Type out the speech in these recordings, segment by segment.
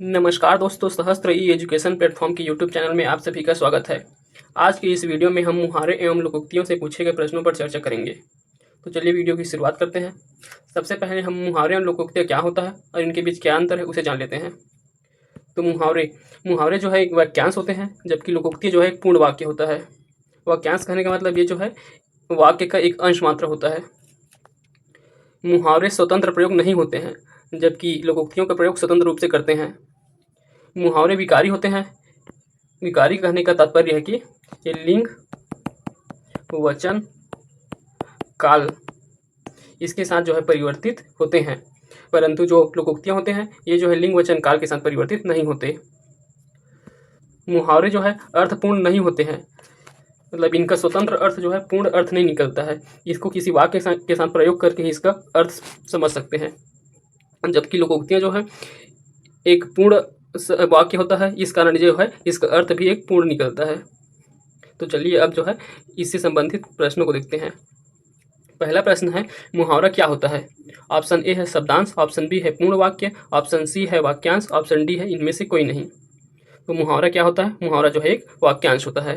नमस्कार दोस्तों, सहस्त्र ई एजुकेशन प्लेटफॉर्म के यूट्यूब चैनल में आप सभी का स्वागत है। आज की इस वीडियो में हम मुहावरे एवं लोकोक्तियों से पूछे गए प्रश्नों पर चर्चा करेंगे। तो चलिए वीडियो की शुरुआत करते हैं। सबसे पहले हम मुहावरे एवं लोकोक्तियाँ क्या होता है और इनके बीच क्या अंतर है उसे जान लेते हैं। तो मुहावरे जो है एक वाक्यांश होते हैं, जबकि लोकोक्ति जो है एक पूर्ण वाक्य होता है। वाक्यांश कहने का मतलब ये जो है वाक्य का एक अंश मात्र होता है। मुहावरे स्वतंत्र प्रयोग नहीं होते हैं, जबकि लोकोक्तियों का प्रयोग स्वतंत्र रूप से करते हैं। मुहावरे विकारी होते हैं। विकारी कहने का तात्पर्य है कि ये लिंग, वचन, काल इसके साथ जो है परिवर्तित होते हैं, परंतु जो लोकोक्तियाँ होते हैं ये जो है लिंग, वचन, काल के साथ परिवर्तित नहीं होते। मुहावरे जो है अर्थपूर्ण नहीं होते हैं, मतलब इनका स्वतंत्र अर्थ जो है पूर्ण अर्थ नहीं निकलता है। इसको किसी वाक्य के साथ प्रयोग करके ही इसका अर्थ समझ सकते हैं, जबकि लोकोक्तियाँ जो है एक पूर्ण वाक्य होता है, इस कारण जो है इसका अर्थ भी एक पूर्ण निकलता है। तो चलिए अब जो है इससे संबंधित प्रश्नों को देखते हैं। पहला प्रश्न है, मुहावरा क्या होता है? ऑप्शन ए है शब्दांश, ऑप्शन बी है पूर्ण वाक्य, ऑप्शन सी है वाक्यांश, ऑप्शन डी है इनमें से कोई नहीं। तो मुहावरा क्या होता है? मुहावरा जो है एक वाक्यांश होता है।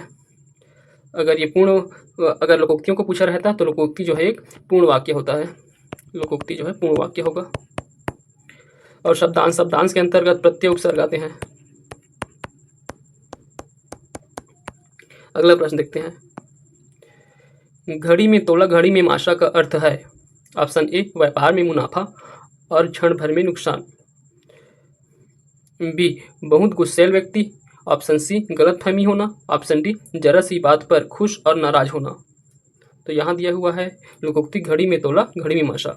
अगर लोकोक्तियों को पूछा रहता तो लोकोक्ति जो है एक पूर्ण वाक्य होता है। लोकोक्ति जो है पूर्ण वाक्य होगा। और शब्दांश के अंतर्गत प्रत्यय उपसर्ग आते हैं। अगला प्रश्न देखते हैं। घड़ी में तोला, घड़ी में माशा का अर्थ है। ऑप्शन ए व्यापार में मुनाफा और क्षण भर में नुकसान, बी बहुत गुस्सैल व्यक्ति, ऑप्शन सी गलतफहमी होना, ऑप्शन डी जरा सी बात पर खुश और नाराज होना। तो यहाँ दिया हुआ है लोकोक्ति घड़ी में तोला, घड़ी में माशा।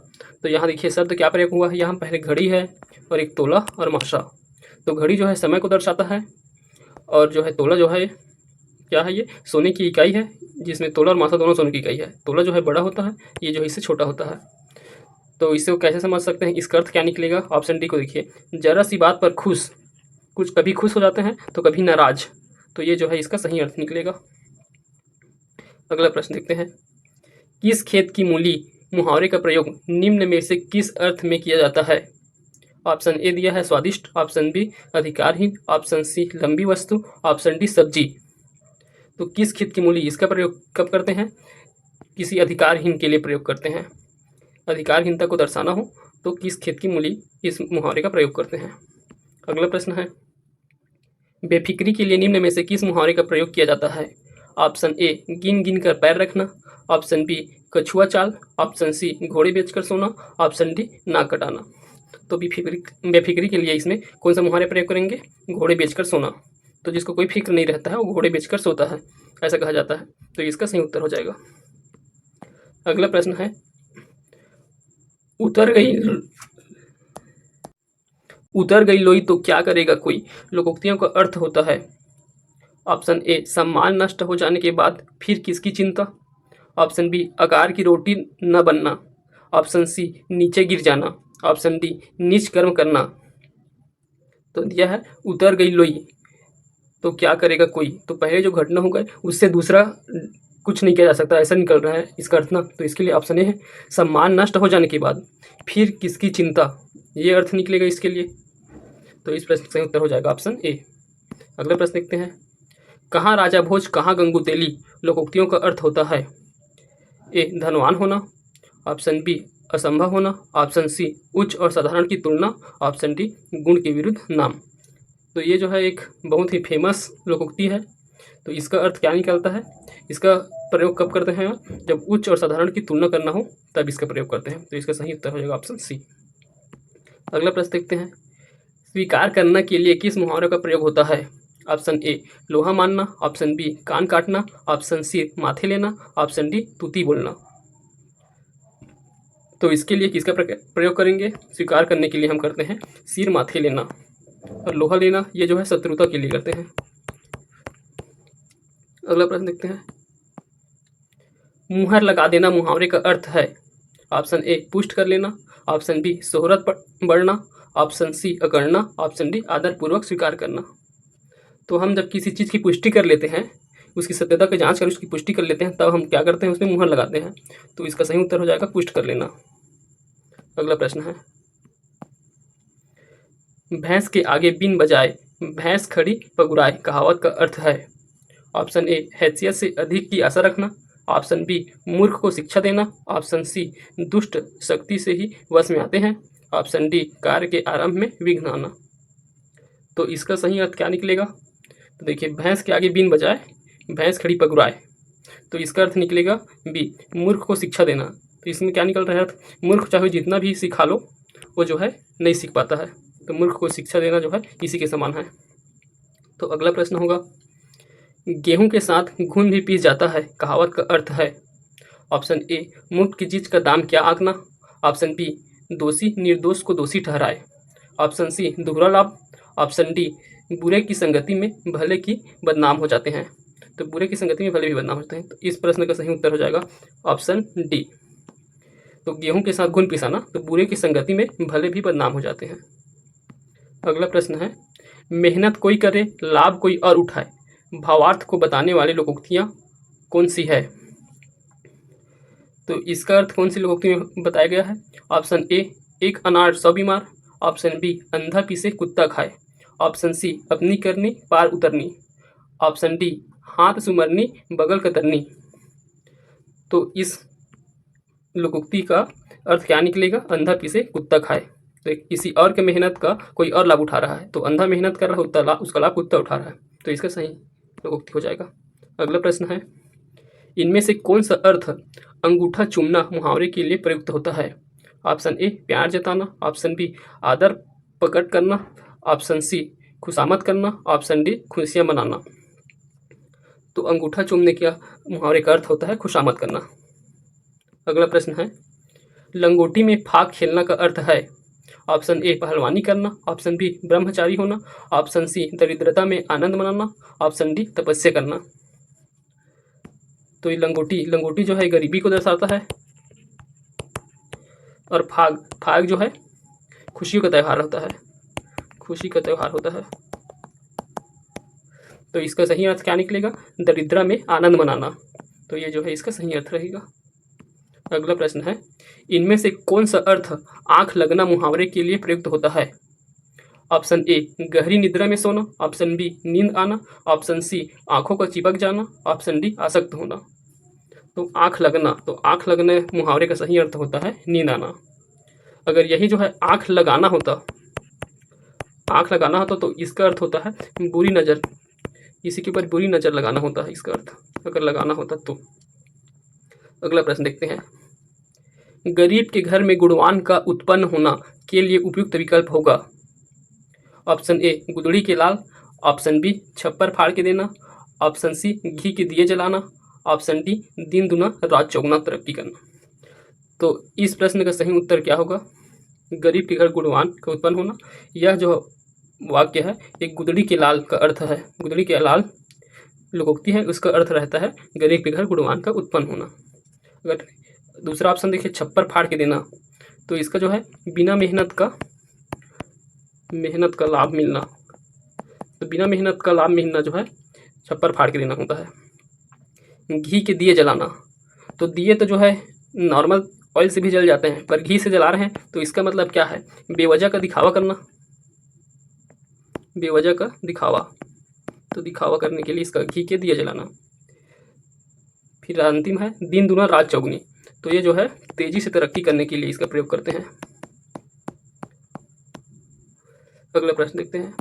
तो यहाँ देखिए शब्द क्या प्रयोग हुआ है, यहाँ पहले घड़ी है और एक तोला और माशा। तो घड़ी जो है समय को दर्शाता है और जो है तोला जो है क्या है, ये सोने की इकाई है, जिसमें तोला और माशा दोनों सोने की इकाई है। तोला जो है बड़ा होता है, ये जो है इससे छोटा होता है। तो इसे कैसे समझ सकते हैं, इसका अर्थ क्या निकलेगा? ऑप्शन डी को देखिए, जरा सी बात पर खुश, कुछ कभी खुश हो जाते हैं तो कभी नाराज। तो ये जो है इसका सही अर्थ निकलेगा। अगला प्रश्न देखते हैं। किस खेत की मूली मुहावरे का प्रयोग निम्न में से किस अर्थ में किया जाता है? ऑप्शन ए दिया है स्वादिष्ट, ऑप्शन बी अधिकारहीन, ऑप्शन सी लंबी वस्तु, ऑप्शन डी सब्जी। तो किस खेत की मूली, इसका प्रयोग कब करते हैं? किसी अधिकारहीन के लिए प्रयोग करते हैं। अधिकारहीनता को दर्शाना हो तो किस खेत की मूली इस मुहावरे का प्रयोग करते हैं। अगला प्रश्न है, बेफिक्री के लिए निम्न में से किस मुहावरे का प्रयोग किया जाता है? ऑप्शन ए गिन गिन कर पैर रखना, ऑप्शन बी कछुआ चाल, ऑप्शन सी घोड़े बेचकर सोना, ऑप्शन डी नाक कटाना। तो बेफिक्री के लिए इसमें कौन सा मुहावरे प्रयोग करेंगे? घोड़े बेचकर सोना। तो जिसको कोई फिक्र नहीं रहता है वो घोड़े बेचकर सोता है, ऐसा कहा जाता है। तो इसका सही उत्तर हो जाएगा। अगला प्रश्न है, उतर गई लोई तो क्या करेगा कोई, लोकोक्तियों का अर्थ होता है। ऑप्शन ए सम्मान नष्ट हो जाने के बाद फिर किसकी चिंता, ऑप्शन बी आकार की रोटी न बनना, ऑप्शन सी नीचे गिर जाना, ऑप्शन डी नीच कर्म करना। तो दिया है उतर गई लोई तो क्या करेगा कोई। तो पहले जो घटना हो गए उससे दूसरा कुछ नहीं किया जा सकता, ऐसा निकल रहा है इसका अर्थ ना। तो इसके लिए ऑप्शन ए है सम्मान नष्ट हो जाने के बाद फिर किसकी चिंता, ये अर्थ निकलेगा इसके लिए। तो इस प्रश्न का सही उत्तर हो जाएगा ऑप्शन ए। अगला प्रश्न देखते हैं। कहाँ राजा भोज कहाँ गंगू तेली लोकोक्तियों का अर्थ होता है? ए धनवान होना, ऑप्शन बी असंभव होना, ऑप्शन सी उच्च और साधारण की तुलना, ऑप्शन डी गुण के विरुद्ध नाम। तो ये जो है एक बहुत ही फेमस लोकोक्ति है। तो इसका अर्थ क्या निकलता है? इसका प्रयोग कब करते हैं? जब उच्च और साधारण की तुलना करना हो तब इसका प्रयोग करते हैं। तो इसका सही उत्तर हो जाएगा ऑप्शन सी। अगला प्रश्न देखते हैं। स्वीकार करना के लिए किस मुहावरे का प्रयोग होता है? ऑप्शन ए लोहा मानना, ऑप्शन बी कान काटना, ऑप्शन सी माथे लेना, ऑप्शन डी तूती बोलना। तो इसके लिए किसका प्रयोग करेंगे? स्वीकार करने के लिए हम करते हैं सिर माथे लेना, और लोहा लेना ये जो है शत्रुता के लिए करते हैं। अगला प्रश्न देखते हैं। मुहर लगा देना मुहावरे का अर्थ है। ऑप्शन ए पुष्ट कर लेना, ऑप्शन बी शोहरत बढ़ना, ऑप्शन सी अगड़ना, ऑप्शन डी आदरपूर्वक स्वीकार करना। तो हम जब किसी चीज़ की पुष्टि कर लेते हैं, उसकी सत्यता की जांच कर उसकी पुष्टि कर लेते हैं, तब हम क्या करते हैं? उसमें मुहर लगाते हैं। तो इसका सही उत्तर हो जाएगा पुष्ट कर लेना। अगला प्रश्न है, भैंस के आगे बीन बजाए भैंस खड़ी पगुराए कहावत का अर्थ है। ऑप्शन ए हैसियत से अधिक की आशा रखना। ऑप्शन बी मूर्ख को शिक्षा देना। ऑप्शन सी दुष्ट शक्ति से ही वश में आते हैं। ऑप्शन डी कार्य के आरंभ में विघ्न आना। तो इसका सही अर्थ क्या निकलेगा? तो देखिए, भैंस के आगे बीन बजाए भैंस खड़ी पगुराए, तो इसका अर्थ निकलेगा बी मूर्ख को शिक्षा देना। तो इसमें क्या निकल रहा है अर्थ? मूर्ख चाहे जितना भी सिखा लो वो जो है नहीं सीख पाता है, तो मूर्ख को शिक्षा देना जो है इसी के समान है। तो अगला प्रश्न होगा, गेहूं के साथ घुन भी पीस जाता है कहावत का अर्थ है। ऑप्शन ए मुफ्त की चीज का दाम क्या आंकना। ऑप्शन बी दोषी निर्दोष को दोषी ठहराए। ऑप्शन सी दोहरा लाभ। ऑप्शन डी बुरे की संगति में भले की बदनाम हो जाते हैं। तो बुरे की संगति में भले भी बदनाम होते हैं, तो इस प्रश्न का सही उत्तर हो जाएगा ऑप्शन डी। तो गेहूं के साथ घुन पिसाना, तो बुरे की संगति में भले भी बदनाम हो जाते हैं। अगला प्रश्न है, मेहनत कोई करे लाभ कोई और उठाए भावार्थ को बताने वाली लोकोक्तियां कौन सी है? तो इसका अर्थ कौन सी लोकोक्ति में बताया गया है? ऑप्शन ए एक अनार 100 बीमार। ऑप्शन बी अंधा पीसे कुत्ता खाए। ऑप्शन सी अपनी करनी पार उतरनी। ऑप्शन डी हाथ सुमरनी बगल कतरनी। तो इस लोकोक्ति का अर्थ क्या निकलेगा? अंधा पीसे कुत्ता खाए। तो किसी और के मेहनत का कोई और लाभ उठा रहा है, तो अंधा मेहनत कर रहा है उसका लाभ कुत्ता उठा रहा है, तो इसका सही लोकोक्ति हो जाएगा। अगला प्रश्न है, इनमें से कौन सा अर्थ अंगूठा चूमना मुहावरे के लिए प्रयुक्त होता है? ऑप्शन ए प्यार जताना। ऑप्शन बी आदर प्रकट करना। ऑप्शन सी खुशामद करना। ऑप्शन डी खुशियाँ मनाना। तो अंगूठा चूमने का मुहावरे का अर्थ होता है खुशामद करना। अगला प्रश्न है, लंगोटी में फाग खेलना का अर्थ है? ऑप्शन ए पहलवानी करना। ऑप्शन बी ब्रह्मचारी होना। ऑप्शन सी दरिद्रता में आनंद मनाना। ऑप्शन डी तपस्या करना। तो ये लंगोटी जो है गरीबी को दर्शाता है, और फाग जो है खुशियों का त्यौहार होता है, खुशी का त्यौहार होता है। तो इसका सही अर्थ क्या निकलेगा? दरिद्रा में आनंद मनाना। तो ये जो है इसका सही अर्थ रहेगा। अगला प्रश्न है, इनमें से कौन सा अर्थ आंख लगना मुहावरे के लिए प्रयुक्त होता है? ऑप्शन ए गहरी निद्रा में सोना। ऑप्शन बी नींद आना। ऑप्शन सी आंखों का चिपक जाना। ऑप्शन डी आसक्त होना। तो आंख लगना, तो आंख लगने मुहावरे का सही अर्थ होता है नींद आना। अगर यही जो है आंख लगाना होता तो इसका अर्थ होता है बुरी नज़र, किसी के ऊपर बुरी नज़र लगाना होता है इसका अर्थ, अगर लगाना होता तो। अगला प्रश्न देखते हैं, गरीब के घर में गुणवान का उत्पन्न होना के लिए उपयुक्त विकल्प होगा? ऑप्शन ए गुदड़ी के लाल। ऑप्शन बी छप्पर फाड़ के देना। ऑप्शन सी घी के दिए जलाना। ऑप्शन डी दिन दुना रात चौगुना तरक्की करना। तो इस प्रश्न का सही उत्तर क्या होगा? गरीब के घर गुणवान का उत्पन्न होना। यह जो वाक्य है एक गुदड़ी के लाल का अर्थ है, गुदड़ी के लाल लोकोक्ति है, उसका अर्थ रहता है गरीब के घर गुणवान का उत्पन्न होना। अगर दूसरा ऑप्शन देखिए छप्पर फाड़ के देना, तो इसका जो है बिना मेहनत का लाभ मिलना, तो बिना मेहनत का लाभ मिलना जो है छप्पर फाड़ के देना होता है। घी के दिए जलाना, तो दिए तो जो है नॉर्मल ऑयल से भी जल जाते हैं, पर घी से जला रहे हैं, तो इसका मतलब क्या है? बेवजह का दिखावा करना, बेवजह का दिखावा, तो दिखावा करने के लिए इसका घी के दिए जलाना। फिर अंतिम है दिन दुना रात चौगुनी, तो ये जो है तेजी से तरक्की करने के लिए इसका प्रयोग करते हैं। अगला प्रश्न देखते हैं,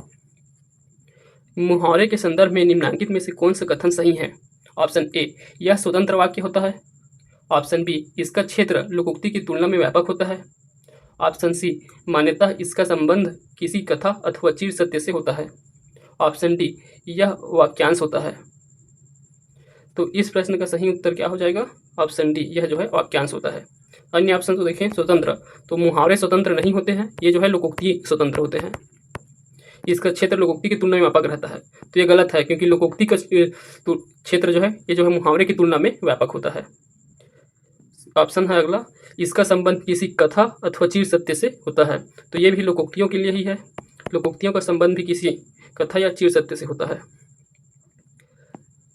मुहावरे के संदर्भ में निम्नलिखित में से कौन सा कथन सही है? ऑप्शन ए यह स्वतंत्र वाक्य होता है। ऑप्शन बी इसका क्षेत्र लोकोक्ति की तुलना में व्यापक होता है। ऑप्शन सी मान्यतः इसका संबंध किसी कथा अथवा चिर सत्य से होता है। ऑप्शन डी यह वाक्यांश होता है। तो इस प्रश्न का सही उत्तर क्या हो जाएगा? ऑप्शन डी, यह जो है वाक्यांश होता है। अन्य ऑप्शन तो देखें स्वतंत्र, तो मुहावरे स्वतंत्र नहीं होते हैं, ये जो है लोकोक्ति स्वतंत्र होते हैं। इसका क्षेत्र लोकोक्ति की तुलना में व्यापक रहता है, तो ये गलत है, क्योंकि लोकोक्ति का क्षेत्र जो है ये जो है मुहावरे की तुलना में व्यापक होता है। ऑप्शन है अगला, इसका संबंध किसी कथा अथवा चिर सत्य से होता है, तो ये भी लोकोक्तियों के लिए ही है, लोकोक्तियों का संबंध भी किसी कथा या चिर सत्य से होता है।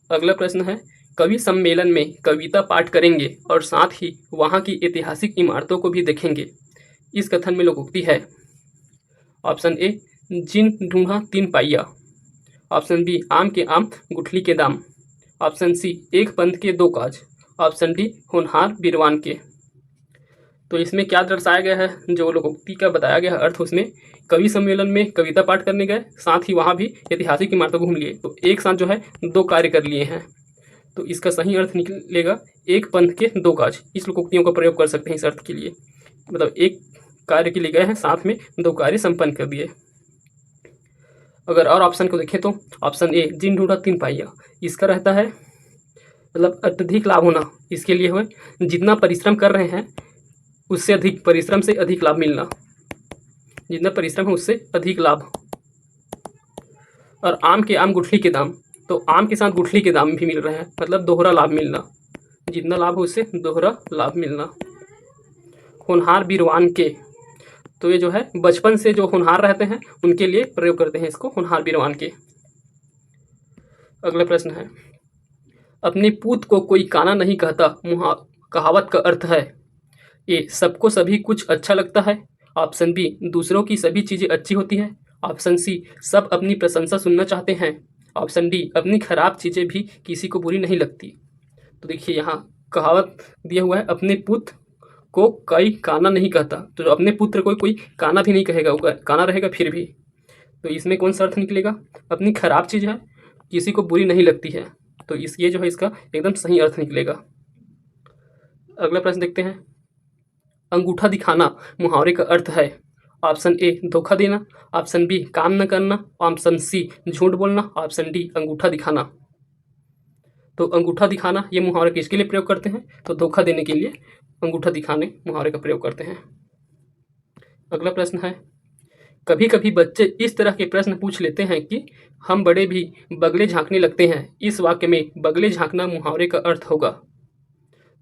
अगला प्रश्न है, कवि सम्मेलन में कविता पाठ करेंगे और साथ ही वहाँ की ऐतिहासिक इमारतों को भी देखेंगे, इस कथन में लोकोक्ति है। ऑप्शन ए जिन ढूंढा 3 पाइया। ऑप्शन बी आम के आम गुठली के दाम। ऑप्शन सी एक पंथ के 2 काज। ऑप्शन डी होनहार बीरवान के। तो इसमें क्या दर्शाया गया है, जो लोकोक्ति का बताया गया है अर्थ, उसमें कवि सम्मेलन में कविता पाठ करने गए, साथ ही वहाँ भी ऐतिहासिक इमारतों घूम लिए, तो एक साथ जो है 2 कार्य कर लिए हैं। तो इसका सही अर्थ निकलेगा एक पंथ के 2 काज। इस लोकोक्तियों का प्रयोग कर सकते हैं इस अर्थ के लिए, मतलब एक कार्य के लिए गए हैं, साथ में 2 कार्य संपन्न कर दिए। अगर और ऑप्शन को देखें तो ऑप्शन ए जिन ढूंढा 3 पाइया, इसका रहता है मतलब अत्यधिक लाभ होना। इसके लिए हुए जितना परिश्रम कर रहे हैं उससे अधिक, परिश्रम से अधिक लाभ मिलना, जितना परिश्रम है उससे अधिक लाभ। और आम के आम गुठली के दाम, तो आम के साथ गुठली के दाम भी मिल रहे हैं, मतलब दोहरा लाभ मिलना, जितना लाभ हो उससे दोहरा लाभ मिलना। होनहार बीरवान के, तो ये जो है बचपन से जो होनहार रहते हैं उनके लिए प्रयोग करते हैं इसको, होनहार बीरवान के। अगला प्रश्न है, अपने पूत को कोई काना नहीं कहता कहावत का अर्थ है। ए सबको सभी कुछ अच्छा लगता है। ऑप्शन बी दूसरों की सभी चीज़ें अच्छी होती है। ऑप्शन सी सब अपनी प्रशंसा सुनना चाहते हैं। ऑप्शन डी अपनी खराब चीज़ें भी किसी को बुरी नहीं लगती। तो देखिए यहाँ कहावत दिया हुआ है, अपने पुत्र को कोई काना नहीं कहता, तो अपने पुत्र को कोई काना भी नहीं कहेगा, काना रहेगा फिर भी। तो इसमें कौन सा अर्थ निकलेगा, अपनी खराब चीज़ है किसी को बुरी नहीं लगती है, तो ये जो है इसका एकदम सही अर्थ निकलेगा। अगला प्रश्न देखते हैं, अंगूठा दिखाना मुहावरे का अर्थ है। ऑप्शन ए धोखा देना। ऑप्शन बी काम न करना। ऑप्शन सी झूठ बोलना। ऑप्शन डी अंगूठा दिखाना। तो अंगूठा दिखाना ये मुहावरे किसके लिए प्रयोग करते हैं, तो धोखा देने के लिए अंगूठा दिखाने मुहावरे का प्रयोग करते हैं। अगला प्रश्न है, कभी कभी बच्चे इस तरह के प्रश्न पूछ लेते हैं कि हम बड़े भी बगले झांकने लगते हैं, इस वाक्य में बगले झांकना मुहावरे का अर्थ होगा।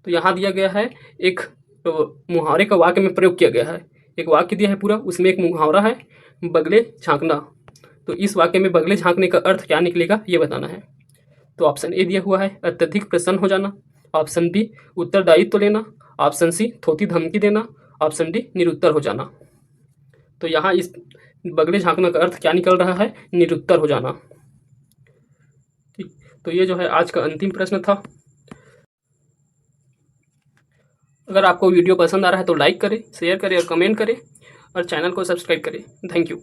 तो यहाँ दिया गया है एक मुहावरे का वाक्य में प्रयोग किया गया है, एक वाक्य दिया है पूरा, उसमें एक मुहावरा है बगले झांकना। तो इस वाक्य में बगले झांकने का अर्थ क्या निकलेगा ये बताना है। तो ऑप्शन ए दिया हुआ है अत्यधिक प्रसन्न हो जाना। ऑप्शन बी उत्तरदायित्व लेना। ऑप्शन सी थोती धमकी देना। ऑप्शन डी निरुत्तर हो जाना। तो यहाँ इस बगले झांकना का अर्थ क्या निकल रहा है, निरुत्तर हो जाना। ठीक, तो ये जो है आज का अंतिम प्रश्न था। अगर आपको वीडियो पसंद आ रहा है तो लाइक करें, शेयर करें और कमेंट करें, और चैनल को सब्सक्राइब करें। Thank you.